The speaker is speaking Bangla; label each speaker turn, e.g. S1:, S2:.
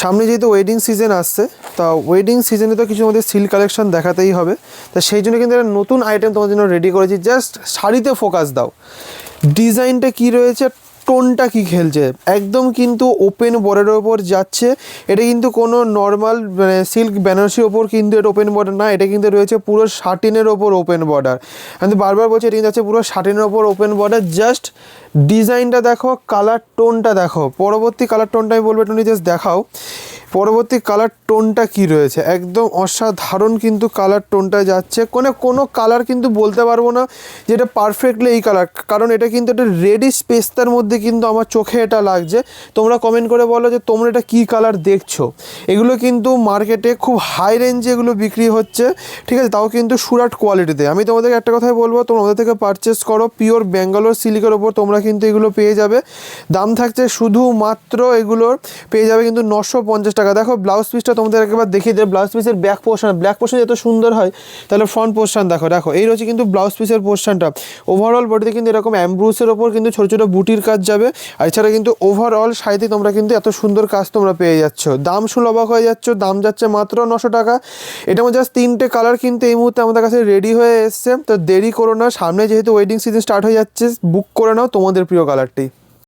S1: সামনে যেহেতু ওয়েডিং সিজন আসছে, তা ওয়েডিং সিজনে তো কিছু আমাদের সিল্ক কালেকশন দেখাতেই হবে। তা সেই জন্য কিন্তু একটা নতুন আইটেম তোমার জন্য রেডি করেছি। জাস্ট শাড়িতে ফোকাস দাও, ডিজাইনটা কি রয়েছে, টোনটা কি খেলছে, একদম কিন্তু ওপেন বর্ডারের ওপর যাচ্ছে। এটা কিন্তু কোনো নর্মাল মানে সিল্ক বেনারসির ওপর কিন্তু এটা ওপেন বর্ডার না, এটা কিন্তু রয়েছে পুরো শাটিনের ওপর ওপেন বর্ডার। আমি তো বারবার বলছি এটা কিন্তু আছে পুরো শাটিনের ওপর ওপেন বর্ডার। জাস্ট ডিজাইনটা দেখো, কালার টোনটা দেখো, পরবর্তী কালার টোনটা আমি বলবো একটু জাস্ট দেখাও। পরবর্তী কালার টোনটা কি রয়েছে, একদম অসাধারণ কিন্তু কালার টোনটা যাচ্ছে। কোনো কালার কিন্তু বলতে পারবো না যেটা পারফেক্টলি এই কালার, কারণ এটা কিন্তু একটা রেডিশ পেস্তার মধ্যে কিন্তু আমার চোখে এটা লাগছে। তোমরা কমেন্ট করে বলো যে তোমরা এটা কী কালার দেখছো। এগুলো কিন্তু মার্কেটে খুব হাই রেঞ্জে এগুলো বিক্রি হচ্ছে, ঠিক আছে, তাও কিন্তু সুরাট কোয়ালিটিতে। আমি তোমাদেরকে একটা কথাই বলবো, তোমরা ওদের থেকে পারচেস করো, পিওর ব্যাঙ্গালোর সিল্কের ওপর তোমরা কিন্তু এগুলো পেয়ে যাবে। দাম থাকছে শুধুমাত্র এগুলোর পেয়ে যাবে কিন্তু 950 টাকা। দেখো ব্লাউজ পিসটা তোমাদের একবার দেখিয়ে দেয়, ব্লাউজ পিসের ব্যাক পোর্শন, ব্ল্যাক পোর্শন এত সুন্দর হয়, তাহলে ফ্রন্ট পোর্শন দেখো, দেখো এই রয়েছে কিন্তু ব্লাউজ পিসের পোর্শনটা। ওভারঅল বডিতে কিন্তু এরকম অ্যাম্ব্রুসের ওপর কিন্তু ছোটো ছোটো বুটির কাজ যাবে। আর এছাড়া কিন্তু ওভারঅল শাড়িতে তোমরা কিন্তু এত সুন্দর কাজ তোমরা পেয়ে যাচ্ছ। দাম শুনে অবাক হয়ে যাচ্ছ, দাম যাচ্ছে মাত্র 900 টাকা। এটা আমার জাস্ট 3টে কালার কিন্তু এই মুহূর্তে আমাদের কাছে রেডি হয়ে এসছে। তো দেরি করো না, সামনে যেহেতু ওয়েডিং সিজন স্টার্ট হয়ে যাচ্ছে, বুক করে নাও তোমাদের প্রিয় কালারটি।